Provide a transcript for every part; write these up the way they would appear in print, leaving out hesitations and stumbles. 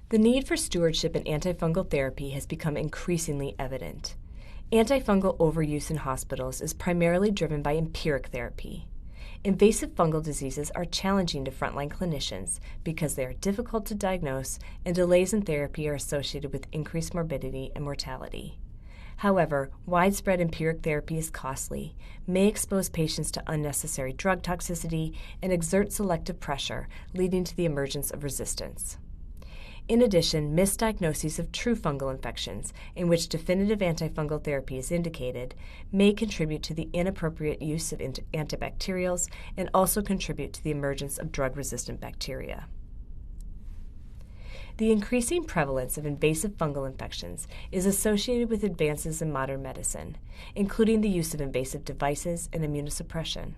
The need for stewardship in antifungal therapy has become increasingly evident. Antifungal overuse in hospitals is primarily driven by empiric therapy. Invasive fungal diseases are challenging to frontline clinicians because they are difficult to diagnose, and delays in therapy are associated with increased morbidity and mortality. However, widespread empiric therapy is costly, may expose patients to unnecessary drug toxicity, and exert selective pressure, leading to the emergence of resistance. In addition, misdiagnoses of true fungal infections, in which definitive antifungal therapy is indicated, may contribute to the inappropriate use of antibacterials and also contribute to the emergence of drug-resistant bacteria. The increasing prevalence of invasive fungal infections is associated with advances in modern medicine, including the use of invasive devices and immunosuppression.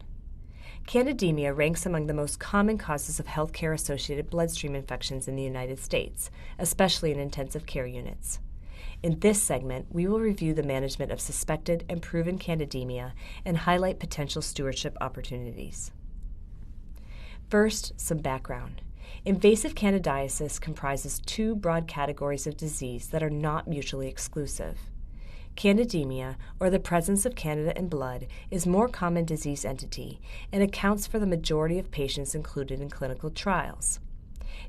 Candidemia ranks among the most common causes of healthcare-associated bloodstream infections in the United States, especially in intensive care units. In this segment, we will review the management of suspected and proven candidemia and highlight potential stewardship opportunities. First, some background. Invasive candidiasis comprises two broad categories of disease that are not mutually exclusive. Candidemia, or the presence of Candida in blood, is a more common disease entity and accounts for the majority of patients included in clinical trials.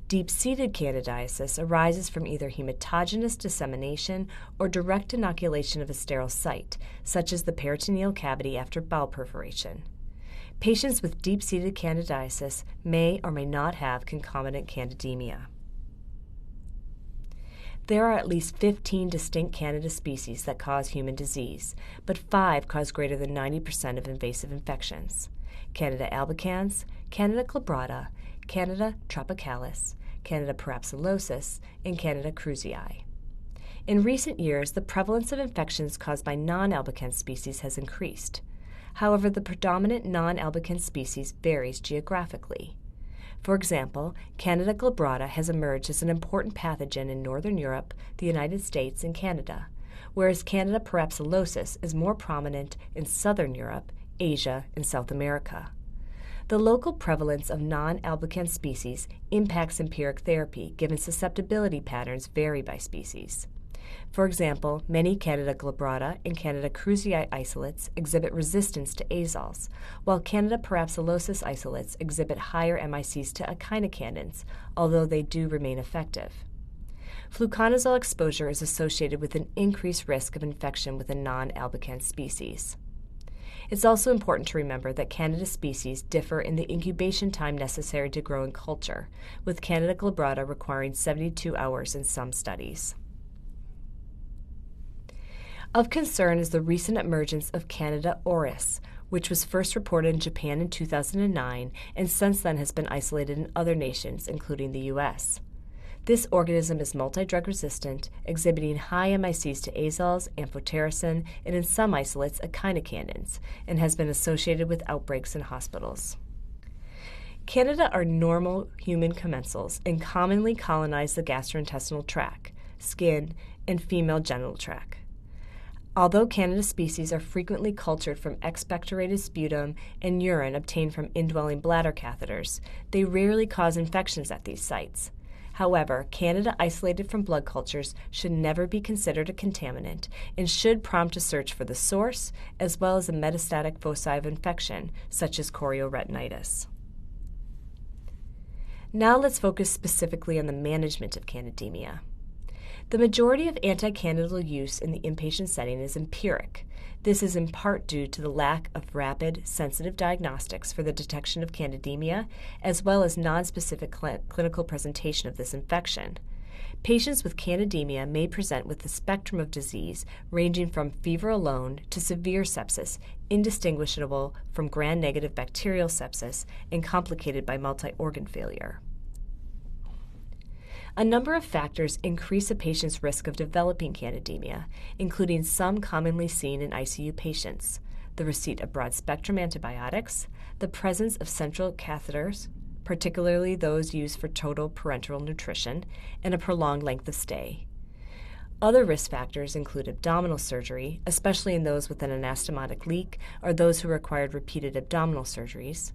Deep-seated candidiasis arises from either hematogenous dissemination or direct inoculation of a sterile site, such as the peritoneal cavity after bowel perforation. Patients with deep-seated candidiasis may or may not have concomitant candidemia. There are at least 15 distinct Candida species that cause human disease, but 5 cause greater than 90% of invasive infections: Candida albicans, Candida glabrata, Candida tropicalis, Candida parapsilosis, and Candida krusei. In recent years, the prevalence of infections caused by non-albicans species has increased. However, the predominant non-albicans species varies geographically. For example, Candida glabrata has emerged as an important pathogen in Northern Europe, the United States, and Canada, whereas Candida parapsilosis is more prominent in Southern Europe, Asia, and South America. The local prevalence of non-albicans species impacts empiric therapy, given susceptibility patterns vary by species. For example, many Candida glabrata and Candida krusei isolates exhibit resistance to azoles, while Candida parapsilosis isolates exhibit higher MICs to echinocandins, although they do remain effective. Fluconazole exposure is associated with an increased risk of infection with a non-albicans species. It's also important to remember that Candida species differ in the incubation time necessary to grow in culture, with Candida glabrata requiring 72 hours in some studies. Of concern is the recent emergence of Candida auris, which was first reported in Japan in 2009 and since then has been isolated in other nations, including the U.S. This organism is multi-drug resistant, exhibiting high MICs to azoles, amphotericin, and in some isolates echinocandins, and has been associated with outbreaks in hospitals. Candida are normal human commensals and commonly colonize the gastrointestinal tract, skin, and female genital tract. Although Candida species are frequently cultured from expectorated sputum and urine obtained from indwelling bladder catheters, they rarely cause infections at these sites. However, Candida isolated from blood cultures should never be considered a contaminant and should prompt a search for the source, as well as a metastatic foci of infection, such as chorioretinitis. Now let's focus specifically on the management of candidemia. The majority of anticandidal use in the inpatient setting is empiric. This is in part due to the lack of rapid, sensitive diagnostics for the detection of candidemia, as well as nonspecific clinical presentation of this infection. Patients with candidemia may present with a spectrum of disease ranging from fever alone to severe sepsis, indistinguishable from gram-negative bacterial sepsis, and complicated by multi-organ failure. A number of factors increase a patient's risk of developing candidemia, including some commonly seen in ICU patients: the receipt of broad-spectrum antibiotics, the presence of central catheters, particularly those used for total parenteral nutrition, and a prolonged length of stay. Other risk factors include abdominal surgery, especially in those with an anastomotic leak or those who required repeated abdominal surgeries,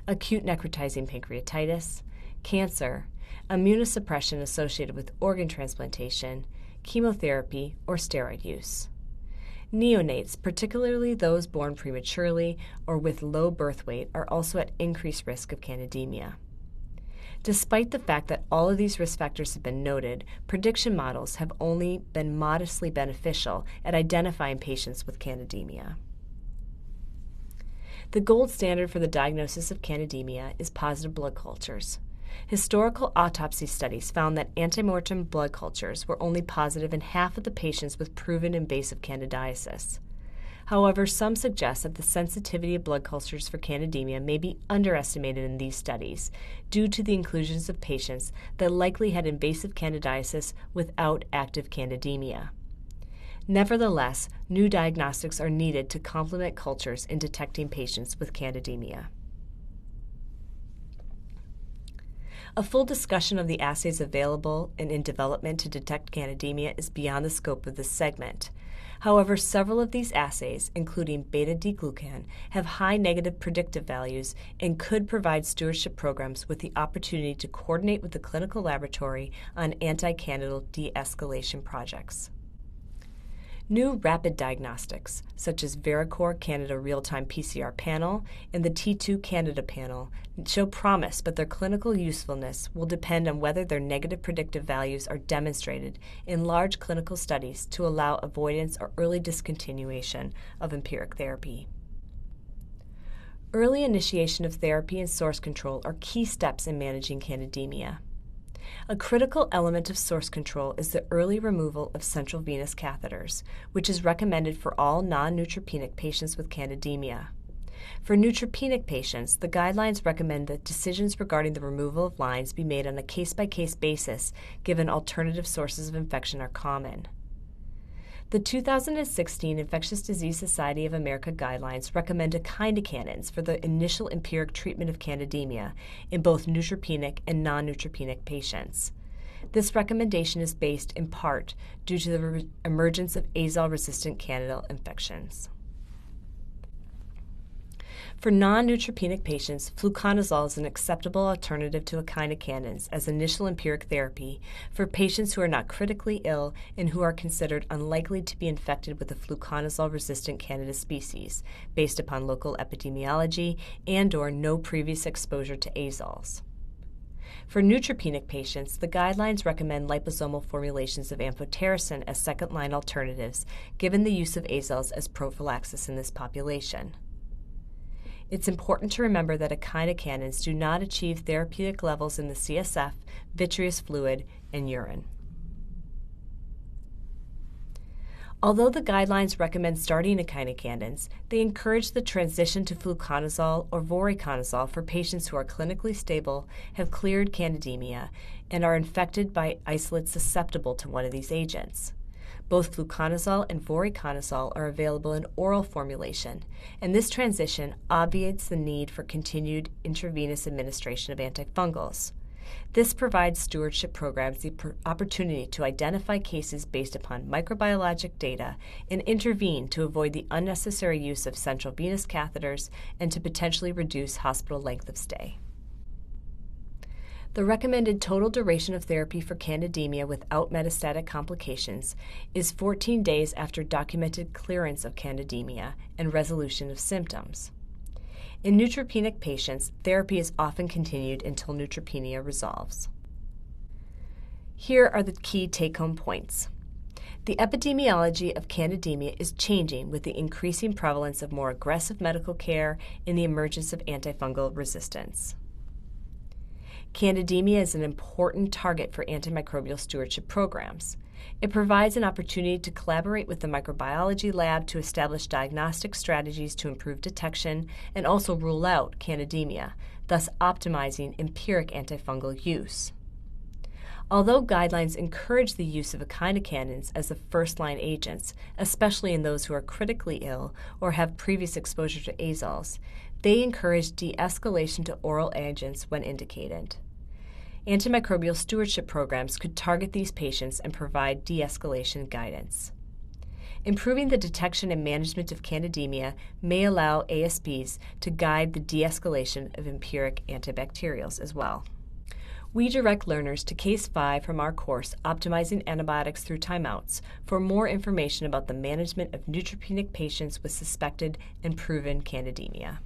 acute necrotizing pancreatitis, cancer, immunosuppression associated with organ transplantation, chemotherapy, or steroid use. Neonates, particularly those born prematurely or with low birth weight, are also at increased risk of candidemia. Despite the fact that all of these risk factors have been noted, prediction models have only been modestly beneficial at identifying patients with candidemia. The gold standard for the diagnosis of candidemia is positive blood cultures. Historical autopsy studies found that antemortem blood cultures were only positive in half of the patients with proven invasive candidiasis. However, some suggest that the sensitivity of blood cultures for candidemia may be underestimated in these studies due to the inclusions of patients that likely had invasive candidiasis without active candidemia. Nevertheless, new diagnostics are needed to complement cultures in detecting patients with candidemia. A full discussion of the assays available and in development to detect candidemia is beyond the scope of this segment. However, several of these assays, including beta-D-glucan, have high negative predictive values and could provide stewardship programs with the opportunity to coordinate with the clinical laboratory on anticandidal de-escalation projects. New rapid diagnostics, such as Vericor Candida Real-Time PCR Panel and the T2 Candida Panel, show promise, but their clinical usefulness will depend on whether their negative predictive values are demonstrated in large clinical studies to allow avoidance or early discontinuation of empiric therapy. Early initiation of therapy and source control are key steps in managing candidemia. A critical element of source control is the early removal of central venous catheters, which is recommended for all non-neutropenic patients with candidemia. For neutropenic patients, the guidelines recommend that decisions regarding the removal of lines be made on a case-by-case basis, given alternative sources of infection are common. The 2016 Infectious Disease Society of America guidelines recommend echinocandins for the initial empiric treatment of candidemia in both neutropenic and non-neutropenic patients. This recommendation is based in part due to the emergence of azole-resistant candidal infections. For non-neutropenic patients, fluconazole is an acceptable alternative to echinocandins as initial empiric therapy for patients who are not critically ill and who are considered unlikely to be infected with a fluconazole-resistant Candida species based upon local epidemiology and/or no previous exposure to azoles. For neutropenic patients, the guidelines recommend liposomal formulations of amphotericin as second-line alternatives, given the use of azoles as prophylaxis in this population. It's important to remember that echinocandins do not achieve therapeutic levels in the CSF, vitreous fluid, and urine. Although the guidelines recommend starting echinocandins, they encourage the transition to fluconazole or voriconazole for patients who are clinically stable, have cleared candidemia, and are infected by isolates susceptible to one of these agents. Both fluconazole and voriconazole are available in oral formulation, and this transition obviates the need for continued intravenous administration of antifungals. This provides stewardship programs the opportunity to identify cases based upon microbiologic data and intervene to avoid the unnecessary use of central venous catheters and to potentially reduce hospital length of stay. The recommended total duration of therapy for candidemia without metastatic complications is 14 days after documented clearance of candidemia and resolution of symptoms. In neutropenic patients, therapy is often continued until neutropenia resolves. Here are the key take-home points. The epidemiology of candidemia is changing with the increasing prevalence of more aggressive medical care and the emergence of antifungal resistance. Candidemia is an important target for antimicrobial stewardship programs. It provides an opportunity to collaborate with the microbiology lab to establish diagnostic strategies to improve detection and also rule out candidemia, thus optimizing empiric antifungal use. Although guidelines encourage the use of echinocandins as the first-line agents, especially in those who are critically ill or have previous exposure to azoles, they encourage de-escalation to oral agents when indicated. Antimicrobial stewardship programs could target these patients and provide de-escalation guidance. Improving the detection and management of candidemia may allow ASPs to guide the de-escalation of empiric antibacterials as well. We direct learners to Case 5 from our course, Optimizing Antibiotics Through Timeouts, for more information about the management of neutropenic patients with suspected and proven candidemia.